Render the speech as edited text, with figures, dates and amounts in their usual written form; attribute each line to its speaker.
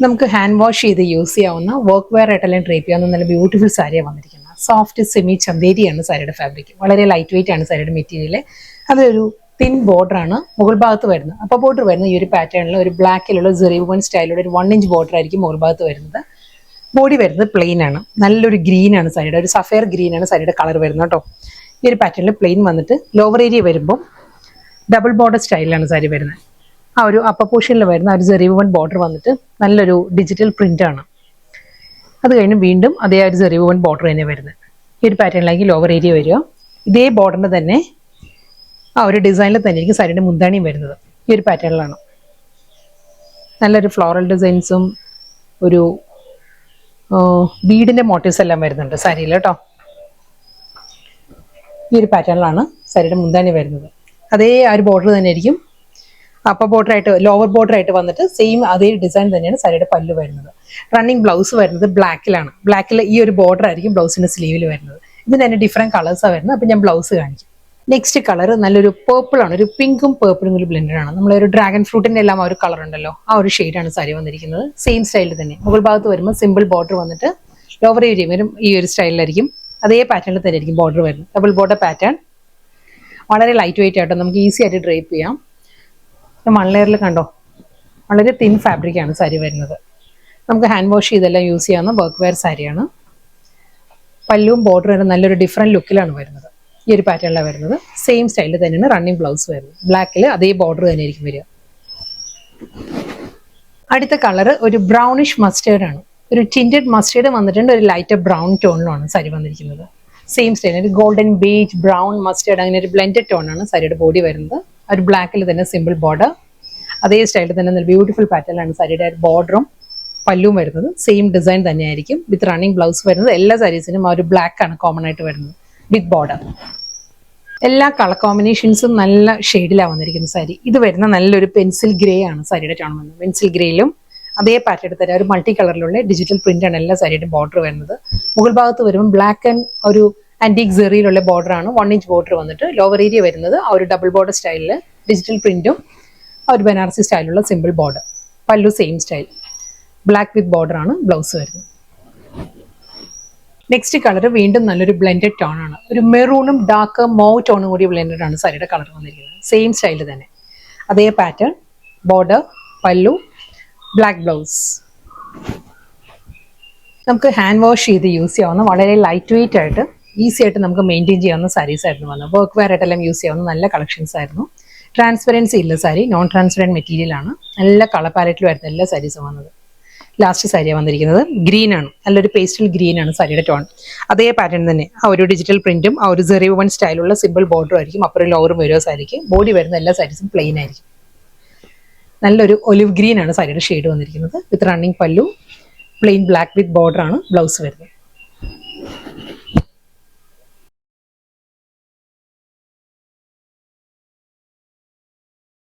Speaker 1: നമുക്ക് hand wash ചെയ്ത് use ചെയ്യാവുന്ന വർക്ക് വെയർ ആയിട്ടെല്ലാം ഡ്രേപ്പ് ചെയ്യാവുന്ന നല്ല ബ്യൂട്ടിഫുൾ സാരിയാണ് വന്നിരിക്കുന്നത്. സോഫ്റ്റ് സെമി ചന്തേരിയാണ് സാരിയുടെ ഫാബ്രിക്. വളരെ ലൈറ്റ് വെയിറ്റ് ആണ് സാരിയുടെ മെറ്റീരിയൽ. അതൊരു തിൻ ബോർഡർ ആണ് മുകൾ ഭാഗത്ത് വരുന്നത്. അപ്പോൾ ബോർഡർ വരുന്ന ഈ ഒരു പാറ്റേണിൽ ഒരു ബ്ലാക്കിലുള്ള സെറി വൺ സ്റ്റൈലുള്ള ഒരു 1 ഇഞ്ച് ബോർഡർ ആയിരിക്കും മുകൾ ഭാഗത്ത് വരുന്നത്. ബോഡി വരുന്നത് പ്ലെയിൻ ആണ്. നല്ലൊരു ഗ്രീൻ ആണ് സാരിയുടെ, ഒരു സഫയർ ഗ്രീൻ ആണ് സാരിയുടെ കളർ വരുന്നത് കേട്ടോ. ഈ ഒരു പാറ്റേണിൽ പ്ലെയിൻ വന്നിട്ട് ലോവർ ഏരിയ വരുമ്പോൾ ഡബിൾ ബോർഡർ സ്റ്റൈലിലാണ് സാരി വരുന്നത്. ആ ഒരു അപ്പർ പോർഷനിൽ വരുന്ന ഒരു സെറി വൺ ബോർഡർ വന്നിട്ട് നല്ലൊരു ഡിജിറ്റൽ പ്രിന്റ് ആണ്. അത് കഴിഞ്ഞ് വീണ്ടും അതേ ഒരു സെറി വൺ ബോർഡർ തന്നെ വരുന്നത്. ഈ ഒരു പാറ്റേണിലേക്ക് ലോവർ ഏരിയ വരിക. ഇതേ ബോർഡറിന്റെ തന്നെ ആ ഒരു ഡിസൈനിൽ തന്നെ ആയിരിക്കും സാരിയുടെ മുന്താണിയും വരുന്നത്. ഈ ഒരു പാറ്റേണിലാണ് നല്ലൊരു ഫ്ലോറൽ ഡിസൈൻസും ഒരു ബീഡിന്റെ മോട്ടീവ്സ് എല്ലാം വരുന്നുണ്ട് സാരിയിൽ കേട്ടോ. ഈ ഒരു പാറ്റേണിലാണ് സാരിയുടെ മുന്താണി വരുന്നത്. അതേ ആ ഒരു ബോർഡർ തന്നെ ആയിരിക്കും അപ്പർ ബോർഡർ ആയിട്ട് ലോവർ ബോർഡർ ആയിട്ട് വന്നിട്ട് സെയിം അതേ ഡിസൈൻ തന്നെയാണ് സാരിയുടെ പല്ല് വരുന്നത്. റണ്ണിങ് ബ്ലൗസ് വരുന്നത് ബ്ലാക്കിലാണ്. ബ്ലാക്കിൽ ഈ ഒരു ബോർഡർ ആയിരിക്കും ബ്ലൗസിന്റെ സ്ലീവിൽ വരുന്നത്. ഇതിന് തന്നെ ഡിഫറെന്റ് കളേഴ്സാണ് വരുന്നത്. അപ്പം ഞാൻ ബ്ലൗസ് കാണിക്കും. നെക്സ്റ്റ് കളർ നല്ലൊരു പേർപ്പിൾ ആണ്. ഒരു പിങ്കും പേർപ്പിളും കൂടി ബ്ലെൻഡഡ് ആണ്. നമ്മളൊരു ഡ്രാഗൺ ഫ്രൂട്ടിന്റെ എല്ലാം ആ ഒരു കളർ ഉണ്ടല്ലോ, ആ ഒരു ഷെയ്ഡാണ് സാരി വന്നിരിക്കുന്നത്. സെയിം സ്റ്റൈലിൽ തന്നെ മുകൾ ഭാഗത്ത് വരുമ്പോൾ സിമ്പിൾ ബോർഡർ വന്നിട്ട് ലോവർ ഏരിയ വരും ഈ ഒരു സ്റ്റൈലിലായിരിക്കും. അതേ പാറ്റേണിൽ തന്നെ ആയിരിക്കും ബോർഡർ വരുന്നത്. Double border pattern. വളരെ ലൈറ്റ് വെയിറ്റ് ആയിട്ട് നമുക്ക് ഈസി ആയിട്ട് ഡ്രേപ്പ് ചെയ്യാം. 1 ലെയറിൽ കണ്ടോ, വളരെ തിൻ ഫാബ്രിക്കാണ് സാരി വരുന്നത്. നമുക്ക് ഹാൻഡ് വാഷ് ചെയ്തെല്ലാം യൂസ് ചെയ്യാവുന്ന വർക്ക് വെയർ സാരിയാണ്. പല്ലുവും ബോർഡർ വരെ നല്ലൊരു ഡിഫറെന്റ് ലുക്കിലാണ് വരുന്നത്. ഈ ഒരു പാറ്റേണിലാണ് വരുന്നത്. സെയിം സ്റ്റൈലിൽ തന്നെയാണ് റണ്ണിങ് ബ്ലൗസ് വരുന്നത്. ബ്ലാക്കിൽ അതേ ബോർഡർ തന്നെ ആയിരിക്കും വരിക. അടുത്ത കളർ ഒരു ബ്രൗണിഷ് മസ്റ്റേർഡ് ആണ്. ഒരു ടിൻറ്റഡ് മസ്റ്റേർഡ് വന്നിട്ടുണ്ട്. ഒരു ലൈറ്റ് ബ്രൗൺ ടോണിലാണ് സാരി വന്നിരിക്കുന്നത്. സെയിം സ്റ്റൈൽ ഒരു ഗോൾഡൻ ബേജ് ബ്രൗൺ മസ്റ്റേർഡ് അങ്ങനെ ഒരു ബ്ലെൻഡഡ് ടോണാണ് സാരിയുടെ ബോഡി വരുന്നത്. ഒരു ബ്ലാക്കിൽ തന്നെ സിമ്പിൾ ബോർഡർ. അതേ സ്റ്റൈലിൽ തന്നെ നല്ല ബ്യൂട്ടിഫുൾ പാറ്റേണിലാണ് സാരിയുടെ ബോർഡറും പല്ലും വരുന്നത്. സെയിം ഡിസൈൻ തന്നെയായിരിക്കും വിത്ത് റണ്ണിങ് ബ്ലൗസ് വരുന്നത്. എല്ലാ സാരീസിനും ആ ഒരു ബ്ലാക്ക് ആണ് കോമൺ ആയിട്ട് വരുന്നത് വിത്ത് ബോർഡർ. എല്ലാ കളർ കോമ്പിനേഷൻസും നല്ല ഷെയ്ഡിലാണ് വന്നിരിക്കുന്ന സാരി. ഇത് വരുന്ന നല്ലൊരു പെൻസിൽ ഗ്രേ ആണ് സാരിയുടെ ടോൺ വന്നത്. പെൻസിൽ ഗ്രേയിലും അതേ പാറ്റേൺ തന്നെ ഒരു മൾട്ടി കളറിലുള്ള ഡിജിറ്റൽ പ്രിന്റ് ആണ് എല്ലാ സാരിയുടെ ബോർഡർ വരുന്നത്. മുകൾ ഭാഗത്ത് വരുമ്പോൾ ബ്ലാക്ക് ആൻഡ് ഒരു ആന്റിക് സെറിയിലുള്ള ബോർഡർ ആണ്. 1 ഇഞ്ച് ബോർഡർ വന്നിട്ട് ലോവർ ഏരിയ വരുന്നത് ആ ഒരു ഡബിൾ ബോർഡർ സ്റ്റൈലിൽ ഡിജിറ്റൽ പ്രിന്റും ആ ഒരു ബനാറസി സ്റ്റൈലുള്ള സിമ്പിൾ ബോർഡർ. പല്ലു same style. Black with border ആണ് ബ്ലൗസ് വരുന്നത്. നെക്സ്റ്റ് കളർ വീണ്ടും നല്ലൊരു ബ്ലെൻഡഡ് ടോൺ ആണ്. ഒരു മെറൂണും ഡാർക്ക് മോവ് ടോണും കൂടി ബ്ലെൻഡഡ് ആണ് സാരിയുടെ കളർ വന്നിരിക്കുന്നത്. സെയിം സ്റ്റൈൽ തന്നെ അതേ പാറ്റേൺ ബോർഡർ പല്ലു ബ്ലാക്ക് ബ്ലൗസ്. നമുക്ക് ഹാൻഡ് വാഷ് ചെയ്ത് യൂസ് ചെയ്യാവുന്ന വളരെ ലൈറ്റ് വെയിറ്റ് ആയിട്ട് ഈസി ആയിട്ട് നമുക്ക് മെയിൻറ്റെയിൻ ചെയ്യാവുന്ന സാരീസ് ആയിരുന്നു വന്നത്. വർക്ക് വെയർ ആയിട്ടെല്ലാം യൂസ് ചെയ്യാവുന്ന നല്ല കളക്ഷൻസ് ആയിരുന്നു. ട്രാൻസ്പെറൻസി ഇല്ല സാരി, നോൺ ട്രാൻസ്പെറൻറ്റ് മെറ്റീരിയൽ ആണ്. നല്ല കളർ പാലറ്റിൽ വരുന്ന എല്ലാ സാരീസും വന്നത്. ലാസ്റ്റ് സാരിയാണ് വന്നിരിക്കുന്നത്. ഗ്രീൻ ആണ്, നല്ലൊരു പേസ്റ്റൽ ഗ്രീൻ ആണ് സാരിയുടെ ടോൺ. അതേ പാറ്റേൺ തന്നെ ആ ഒരു ഡിജിറ്റൽ പ്രിന്റും ആ ഒരു സെറി വൺ സ്റ്റൈലുള്ള സിമ്പിൾ ബോർഡറും ആയിരിക്കും. അപ്പുറം ലോവറും വരുമോ സാരിക്ക്. ബോഡി വരുന്ന എല്ലാ സാരീസും പ്ലെയിൻ ആയിരിക്കും. നല്ലൊരു ഒലിവ് ഗ്രീൻ ആണ് സാരിയുടെ ഷെയ്ഡ് വന്നിരിക്കുന്നത്. വിത്ത് റണ്ണിങ് പല്ലു പ്ലെയിൻ ബ്ലാക്ക് വിത്ത് ബോർഡർ ആണ് ബ്ലൗസ് വരുന്നത്.